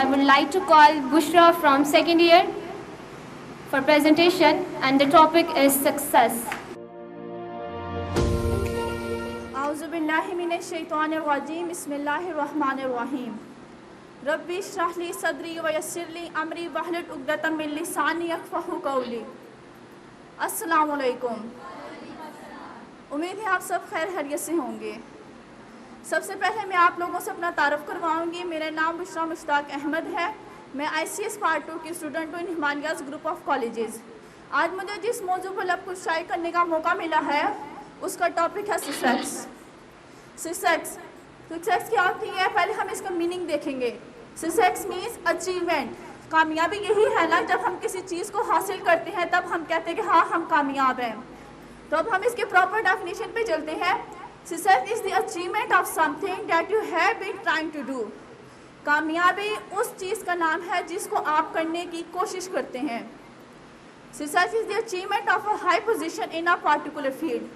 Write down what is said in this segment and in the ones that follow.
I would like to call Bushra from second year for presentation, and the topic is success. أعوذ بالله من الشيطان الرجيم بسم الله الرحمن الرحيم ربي اشرح لي صدري ويسر لي أمري واحلل عقدة من لساني يفقهوا قولي. السلام علیکم. امید ہے آپ سب خیر خیریت سے ہوں گے. سب سے پہلے میں آپ لوگوں سے اپنا تعارف کرواؤں گی. میرا نام بشرا مشتاق احمد ہے. میں ICS پارٹ 2 کی اسٹوڈنٹ ہوں ان ہمالیاز گروپ آف کالجز. آج مجھے جس موضوع پر لب کشائی کرنے کا موقع ملا ہے اس کا ٹاپک ہے سکسیس. سکسیس کیا ہوتی ہے؟ پہلے ہم اس کا میننگ دیکھیں گے. Success means achievement. کامیابی یہی ہے نا، جب ہم کسی چیز کو حاصل کرتے ہیں تب ہم کہتے ہیں کہ ہاں ہم کامیاب ہیں. تو اب ہم اس کے پراپر ڈیفینیشن پہ چلتے ہیں. Success is the achievement of something that you have been trying to do. کامیابی اس چیز کا نام ہے جس کو آپ کرنے کی کوشش کرتے ہیں. Success is the achievement of a high position in a particular field.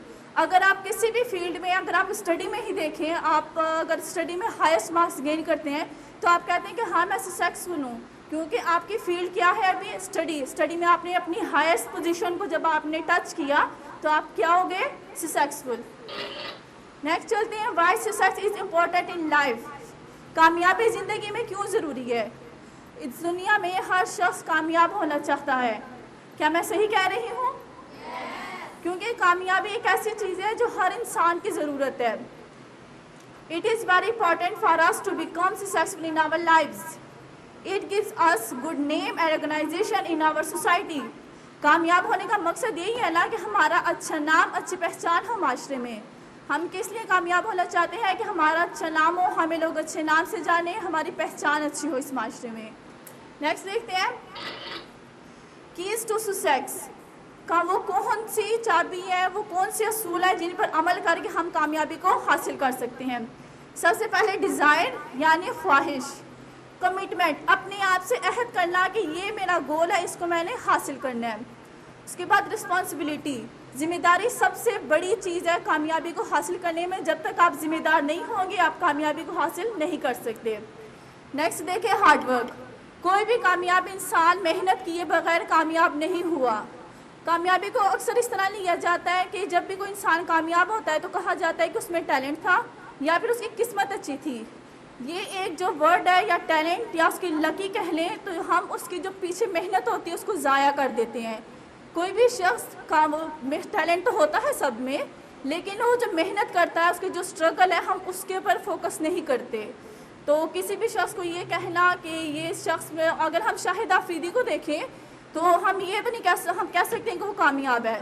اگر آپ کسی بھی فیلڈ میں، اگر آپ اسٹڈی میں ہی دیکھیں، آپ اگر اسٹڈی میں ہائیسٹ مارکس گین کرتے ہیں تو آپ کہتے ہیں کہ ہاں میں سکسیسفل ہوں، کیونکہ آپ کی فیلڈ کیا ہے ابھی؟ اسٹڈی میں آپ نے اپنی ہائیسٹ پوزیشن کو جب آپ نے ٹچ کیا تو آپ کیا ہو گئے؟ سکسیسفل. نیکسٹ چلتے ہیں. Why success is important in life. کامیابی زندگی میں کیوں ضروری ہے؟ اس دنیا میں ہر شخص کامیاب ہونا چاہتا ہے. کیا میں صحیح کہہ رہی ہوں؟ کیونکہ کامیابی ایک ایسی چیز ہے جو ہر انسان کی ضرورت ہے. It is very important for us to become successful in our lives. It gives us good name and recognition in our society. کامیاب ہونے کا مقصد یہی ہے نا کہ ہمارا اچھا نام، اچھی پہچان ہو معاشرے میں. ہم کس لیے کامیاب ہونا چاہتے ہیں؟ کہ ہمارا اچھا نام ہو، ہمیں لوگ اچھے نام سے جانیں، ہماری پہچان اچھی ہو اس معاشرے میں. نیکسٹ دیکھتے ہیں. کیز ٹو سکسیس کا وہ کون سی چابی ہے، وہ کون سے اصول ہے جن پر عمل کر کے ہم کامیابی کو حاصل کر سکتے ہیں؟ سب سے پہلے ڈیزائر یعنی خواہش. کمٹمنٹ، اپنے آپ سے عہد کرنا کہ یہ میرا گول ہے، اس کو میں نے حاصل کرنا ہے. اس کے بعد رسپانسبلٹی، ذمہ داری سب سے بڑی چیز ہے کامیابی کو حاصل کرنے میں. جب تک آپ ذمہ دار نہیں ہوں گے آپ کامیابی کو حاصل نہیں کر سکتے. نیکسٹ دیکھیں ہارڈ ورک. کوئی بھی کامیاب انسان محنت کیے بغیر کامیاب نہیں ہوا. کامیابی کو اکثر اس طرح لیا جاتا ہے کہ جب بھی کوئی انسان کامیاب ہوتا ہے تو کہا جاتا ہے کہ اس میں ٹیلنٹ تھا یا پھر اس کی قسمت اچھی تھی. یہ ایک جو ورڈ ہے یا ٹیلنٹ یا اس کی لکی کہہ لیں تو ہم اس کی جو پیچھے محنت ہوتی ہے اس کو ضائع کر دیتے ہیں. کوئی بھی شخص کا ٹیلنٹ تو ہوتا ہے سب میں، لیکن وہ جو محنت کرتا ہے، اس کے جو اسٹرگل ہے، ہم اس کے اوپر فوکس نہیں کرتے. تو کسی بھی شخص کو یہ کہنا کہ یہ شخص میں، اگر ہم شاہد آفریدی کو دیکھیں تو ہم یہ تو نہیں ہم کہہ سکتے ہیں کہ وہ کامیاب ہے،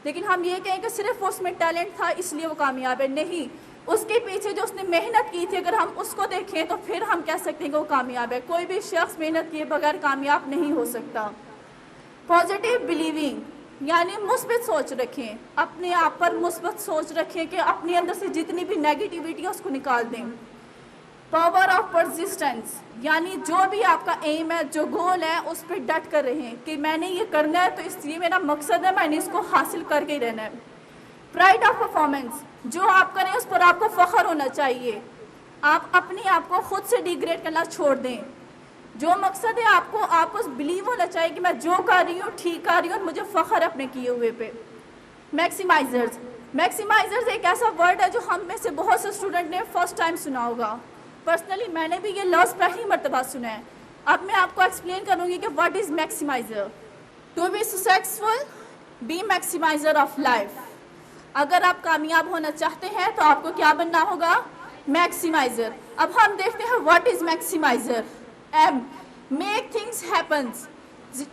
لیکن ہم یہ کہیں کہ صرف اس میں ٹیلنٹ تھا اس لیے وہ کامیاب ہے. نہیں، اس کے پیچھے جو اس نے محنت کی تھی اگر ہم اس کو دیکھیں تو پھر ہم کہہ سکتے ہیں کہ وہ کامیاب ہے. کوئی بھی شخص محنت کیے بغیر کامیاب نہیں ہو سکتا. پازیٹیو بلیونگ یعنی مثبت سوچ رکھیں، اپنے آپ پر مثبت سوچ رکھیں کہ اپنے اندر سے جتنی بھی نیگیٹیوٹی ہے اس کو نکال دیں. پاور آف پرسسٹنس یعنی جو بھی آپ کا ایم ہے، جو گول ہے، اس پہ ڈٹ کر رہیں کہ میں نے یہ کرنا ہے تو اس لیے میرا مقصد ہے، میں نے اس کو حاصل کر کے ہی رہنا ہے. پرائڈ آف پرفارمنس، جو آپ کریں اس پر آپ کو فخر ہونا چاہیے. آپ اپنے آپ کو خود سے ڈیگریڈ کرنا چھوڑ دیں. جو مقصد ہے آپ کو بلیو ہونا چاہیے کہ میں جو کر رہی ہوں ٹھیک کر رہی ہوں اور مجھے فخر ہے اپنے کیے ہوئے پہ. میکسیمائزرز ایک ایسا ورڈ ہے جو ہم میں سے بہت سے اسٹوڈنٹ نے فرسٹ ٹائم سنا ہوگا. پرسنلی میں نے بھی یہ لفظ پہلی مرتبہ سنا ہے. اب میں آپ کو ایکسپلین کروں گی کہ what is maximiser. To be successful be maximiser of life. اگر آپ کامیاب ہونا چاہتے ہیں تو آپ کو کیا بننا ہوگا؟ میکسیمائزر. اب ہم دیکھتے ہیں what is maximiser. M, make things happens,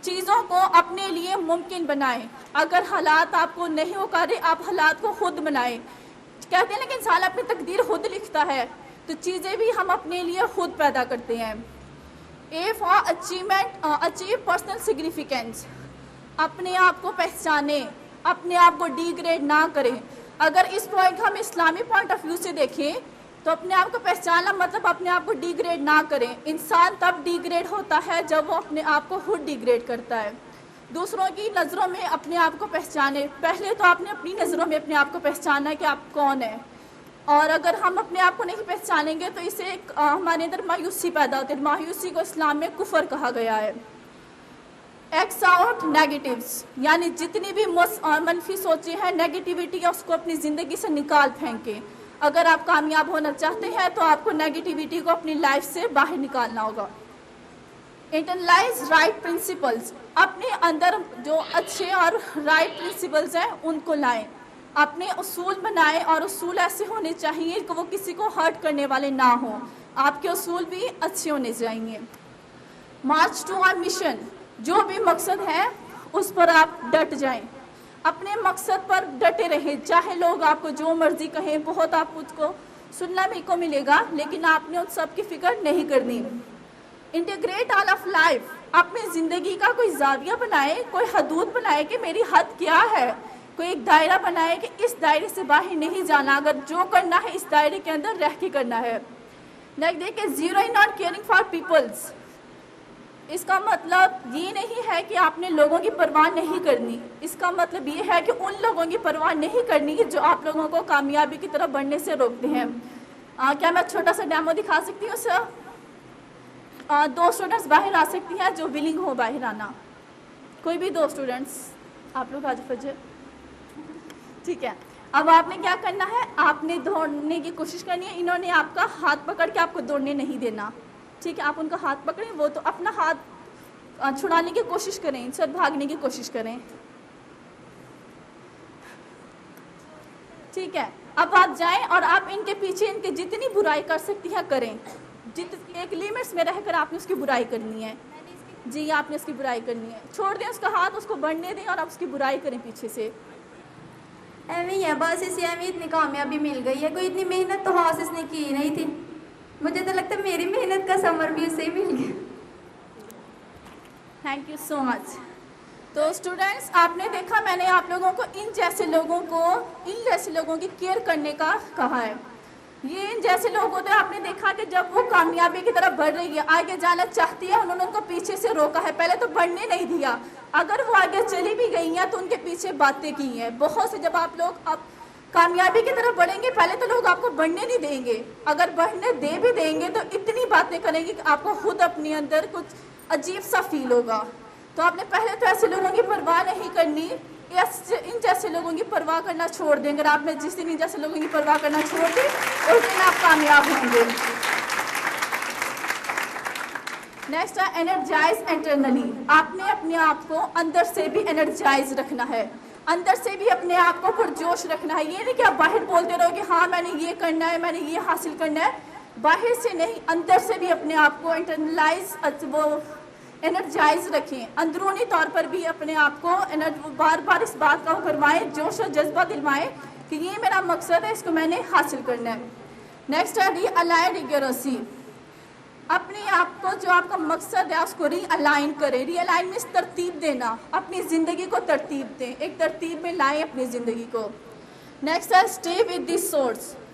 چیزوں کو اپنے لیے ممکن بنائیں. اگر حالات آپ کو نہیں ہو پا رہے آپ حالات کو خود بنائیں. کہتے ہیں نا کہ انسان اپنی تقدیر خود لکھتا ہے، تو چیزیں بھی ہم اپنے لیے خود پیدا کرتے ہیں. A for achievement, achieve personal significance. اپنے آپ کو پہچانیں، اپنے آپ کو ڈیگریڈ نہ کریں. اگر اس پوائنٹ ہم اسلامی پوائنٹ آف ویو سے دیکھیں تو اپنے آپ کو پہچاننا مطلب اپنے آپ کو ڈیگریڈ نہ کریں. انسان تب ڈیگریڈ ہوتا ہے جب وہ اپنے آپ کو خود ڈیگریڈ کرتا ہے. دوسروں کی نظروں میں اپنے آپ کو پہچانے. پہلے تو آپ نے اپنی نظروں میں اپنے آپ کو پہچاننا ہے کہ آپ کون ہیں. اور اگر ہم اپنے آپ کو نہیں پہچانیں گے تو اسے ہمارے اندر مایوسی پیدا ہوتی ہے. مایوسی کو اسلام میں کفر کہا گیا ہے. ایکس آؤٹ نیگیٹیوز, یعنی جتنی بھی منفی سوچیں ہیں, نیگیٹیوٹی ہے, اس کو اپنی زندگی سے نکال پھینکیں. اگر آپ کامیاب ہونا چاہتے ہیں تو آپ کو نیگیٹیوٹی کو اپنی لائف سے باہر نکالنا ہوگا. انٹرنلائز رائٹ پرنسپلز, اپنے اندر جو اچھے اور رائٹ پرنسپلز ہیں ان کو لائیں. اپنے اصول بنائیں, اور اصول ایسے ہونے چاہیے کہ وہ کسی کو ہرٹ کرنے والے نہ ہوں. آپ کے اصول بھی اچھے ہونے چاہیے. مارچ ٹو آر مشن, جو بھی مقصد ہے اس پر آپ ڈٹ جائیں. اپنے مقصد پر ڈٹے رہیں, چاہے لوگ آپ کو جو مرضی کہیں. بہت آپ خود کو سننا بھی کو ملے گا, لیکن آپ نے ان سب کی فکر نہیں کرنی. انٹیگریٹ آل آف لائف, اپنی زندگی کا کوئی زاویہ بنائے, کوئی حدود بنائے کہ میری حد کیا ہے. کوئی ایک دائرہ بنائے کہ اس دائرے سے باہر نہیں جانا, اگر جو کرنا ہے اس دائرے کے اندر رہ کے کرنا ہے. نیکسٹ دیکھیں, zero in on caring for peoples. اس کا مطلب یہ نہیں ہے کہ آپ نے لوگوں کی پرواہ نہیں کرنی. اس کا مطلب یہ ہے کہ ان لوگوں کی پرواہ نہیں کرنی جو آپ لوگوں کو کامیابی کی طرف بڑھنے سے روکتے ہیں. کیا میں چھوٹا سا ڈیمو دکھا سکتی ہوں سر؟ 2 اسٹوڈنٹس باہر آ سکتی ہیں جو ولنگ ہو باہر آنا. کوئی بھی 2 اسٹوڈنٹس, آپ لوگ آج فجر. ٹھیک ہے, اب آپ نے کیا کرنا ہے, آپ نے دوڑنے کی کوشش کرنی ہے. انہوں نے آپ کا ہاتھ پکڑ کے آپ کو دوڑنے نہیں دینا. ٹھیک ہے, آپ ان کا ہاتھ پکڑیں, وہ تو اپنا ہاتھ چھڑانے کی کوشش کریں, سر بھاگنے کی کوشش کریں. ٹھیک ہے, اب آپ جائیں اور آپ ان کے پیچھے ان کی جتنی برائی کر سکتی ہیں کریں. ایک لیمٹس میں رہ کر آپ نے اس کی برائی کرنی ہے. جی, آپ نے اس کی برائی کرنی ہے. چھوڑ دیں اس کا ہاتھ, اس کو بڑھنے دیں اور آپ اس کی برائی کریں پیچھے سے. ایویں ہی ہے بس, اسے ہمیں اتنی کامیابی مل گئی ہے. کوئی اتنی محنت تو خاص اس نے کی نہیں تھی. مجھے تو لگتا ہے میری محنت کا ثمر بھی اسے ہی مل گیا. تھینک یو سو مچ. تو اسٹوڈینٹس, آپ نے دیکھا میں نے آپ لوگوں کو ان جیسے لوگوں کی کیئر کرنے کا کہا ہے. یہ ان جیسے لوگ ہوتے ہیں, آپ نے دیکھا کہ جب وہ کامیابی کی طرف بڑھ رہی ہے, آگے جانا چاہتی ہے, انہوں نے ان کو پیچھے سے روکا ہے. پہلے تو بڑھنے نہیں دیا. اگر وہ آگے چلی بھی گئی ہیں تو ان کے پیچھے باتیں کی ہیں بہت سے. جب آپ لوگ اب کامیابی کی طرف بڑھیں گے, پہلے تو لوگ آپ کو بڑھنے نہیں دیں گے. اگر بڑھنے دے بھی دیں گے تو اتنی باتیں کریں گے کہ آپ کو خود اپنے اندر کچھ عجیب سا فیل ہوگا. تو آپ نے پہلے تو ایسے لوگوں کی پرواہ نہیں کرنی, ان جیسے لوگوں کی پرواہ کرنا چھوڑ دیں. اگر آپ نے جس دن ان جیسے لوگوں کی پرواہ کرنا چھوڑ دی, اس دن آپ کامیاب ہوں گے. نیکسٹ ہے انرجائز انٹرنلی. آپ نے اپنے آپ کو اندر سے بھی انرجائز رکھنا ہے, اندر سے بھی اپنے آپ کو پرجوش رکھنا ہے. یہ نہیں کہ آپ باہر بولتے رہو کہ ہاں میں نے یہ کرنا ہے, میں نے یہ حاصل کرنا ہے. باہر سے نہیں, اندر سے بھی اپنے آپ کو انرجائز رکھیں. اندرونی طور پر بھی اپنے آپ کو بار بار اس بات کا کروائیں, جوش و جذبہ دلوائیں کہ یہ میرا مقصد ہے, اس کو میں نے حاصل کرنا ہے. نیکسٹ ہے ری الائن ریگوریسی. اپنے آپ کو جو آپ کا مقصد ہے اس کو ری الائن کریں. ری الائن میں ترتیب دینا, اپنی زندگی کو ترتیب دیں, ایک ترتیب میں لائیں اپنی زندگی کو. نیکسٹ ہے اسٹے ود دی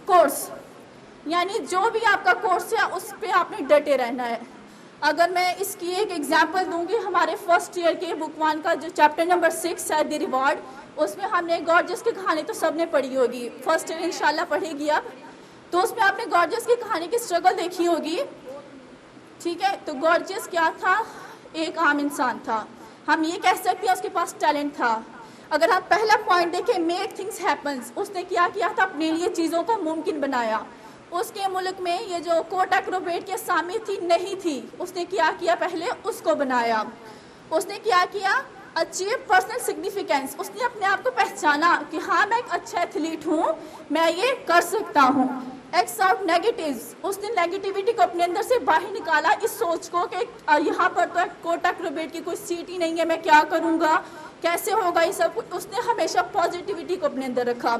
کورس, یعنی جو بھی آپ کا کورس ہے اس پہ آپ نے ڈٹے رہنا ہے. اگر میں اس کی ایک ایگزامپل دوں گی, ہمارے فرسٹ ایئر کے بک 1 کا جو چیپٹر نمبر 6 ہے دی ریوارڈ, اس میں ہم نے گارجس کی کہانی تو سب نے پڑھی ہوگی, فرسٹ ایئر انشاءاللہ پڑھے گی اب. تو اس میں آپ نے گارجس کی کہانی کی اسٹرگل دیکھی ہوگی. ٹھیک ہے, تو گارجس کیا تھا, ایک عام انسان تھا. ہم یہ کہہ سکتے ہیں اس کے پاس ٹیلنٹ تھا. اگر ہم پہلا پوائنٹ دیکھیں, میک تھنگس ہیپنس, اس نے کیا تھا, اپنے لیے چیزوں کو ممکن بنایا. اس کے ملک میں یہ جو کوٹ ایکروبیٹ کے سامی تھی نہیں تھی, اس نے کیا پہلے اس کو بنایا. اس نے کیا اچیو پرسنل سگنیفیکینس, اس نے اپنے آپ کو پہچانا کہ ہاں میں ایک اچھا ایتھلیٹ ہوں, میں یہ کر سکتا ہوں. ایکس آؤٹ نیگیٹیوز, اس نے نیگیٹیوٹی کو اپنے اندر سے باہر نکالا, اس سوچ کو کہ یہاں پر تو کوٹ ایکروبیٹ کی کوئی سیٹ ہی نہیں ہے, میں کیا کروں گا, کیسے ہوگا یہ سب کچھ. اس نے ہمیشہ پازیٹیوٹی کو اپنے اندر رکھا.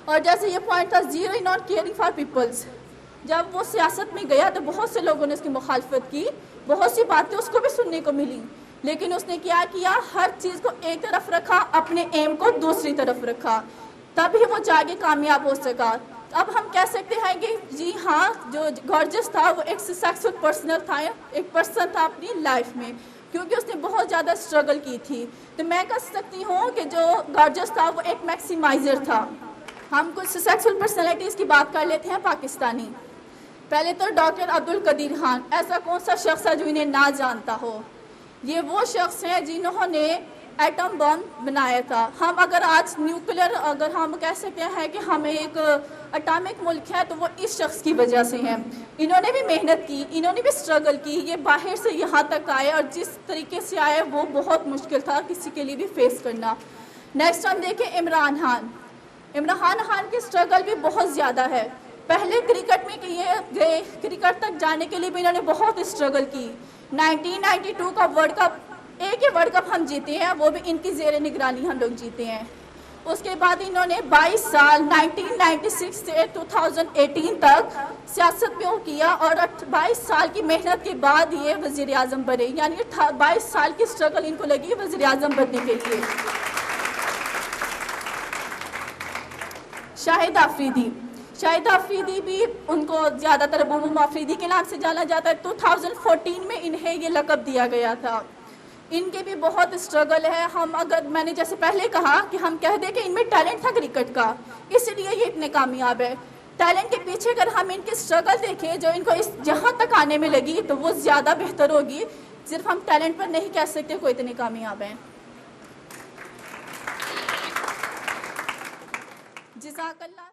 اور جیسے یہ پوائنٹ تھا zero in on caring for peoples, جب وہ سیاست میں گیا تو بہت سے لوگوں نے اس کی مخالفت کی, بہت سی باتیں اس کو بھی سننے کو ملی, لیکن اس نے کیا ہر چیز کو ایک طرف رکھا, اپنے ایم کو دوسری طرف رکھا, تب ہی وہ جا کے کامیاب ہو سکا. اب ہم کہہ سکتے ہیں کہ جی ہاں, جو گارجس تھا وہ ایک سکسیسفل پرسن تھا اپنی لائف میں, کیونکہ اس نے بہت زیادہ اسٹرگل کی تھی. تو میں کہہ سکتی ہوں کہ جو گارجس تھا وہ ایک میکسیمائزر تھا. ہم کچھ سکسیسفل پرسنالٹیز کی بات کر لیتے ہیں پاکستانی. پہلے تو ڈاکٹر عبدالقدیر خان. ایسا کون سا شخص ہے جو انہیں نہ جانتا ہو؟ یہ وہ شخص ہیں جنہوں نے ایٹم بم بنایا تھا. ہم اگر آج نیوکلیر اگر ہم کہہ سکتے ہیں کہ ہمیں ایک اٹامک ملک ہے تو وہ اس شخص کی وجہ سے ہیں. انہوں نے بھی محنت کی, انہوں نے بھی اسٹرگل کی, یہ باہر سے یہاں تک آئے اور جس طریقے سے آئے وہ بہت مشکل تھا کسی کے لیے بھی فیس کرنا. نیکسٹ ہم دیکھیں عمران خان. عمران خان کی اسٹرگل بھی بہت زیادہ ہے. پہلے کرکٹ میں گئے, کرکٹ تک جانے کے لیے بھی انہوں نے بہت اسٹرگل کی. 1992 کا ورلڈ کپ, ایک ہی ورلڈ کپ ہم جیتے ہیں, وہ بھی ان کی زیر نگرانی ہم لوگ جیتے ہیں. اس کے بعد انہوں نے 22 سال 1996 سے 2018 تک سیاست میں کیا اور 22 سال کی محنت کے بعد یہ وزیر اعظم بنے. یعنی 22 سال کی اسٹرگل ان کو لگی وزیر اعظم بننے کے لیے. شاہد آفریدی. شاہد آفریدی بھی ان کو زیادہ تر بوم آفریدی کے نام سے جانا جاتا ہے. 2014 میں انہیں یہ لقب دیا گیا تھا. ان کے بھی بہت اسٹرگل ہے. ہم اگر میں نے جیسے پہلے کہا کہ ہم کہہ دیں کہ ان میں ٹیلنٹ تھا کرکٹ کا, اس لیے یہ اتنے کامیاب ہے. ٹیلنٹ کے پیچھے اگر ہم ان کی اسٹرگل دیکھیں جو ان کو اس جہاں تک آنے میں لگی تو وہ زیادہ بہتر ہوگی. صرف ہم ٹیلنٹ پر نہیں کہہ سکتے کوئی اتنے کامیاب ہیں. جزاک اللہ.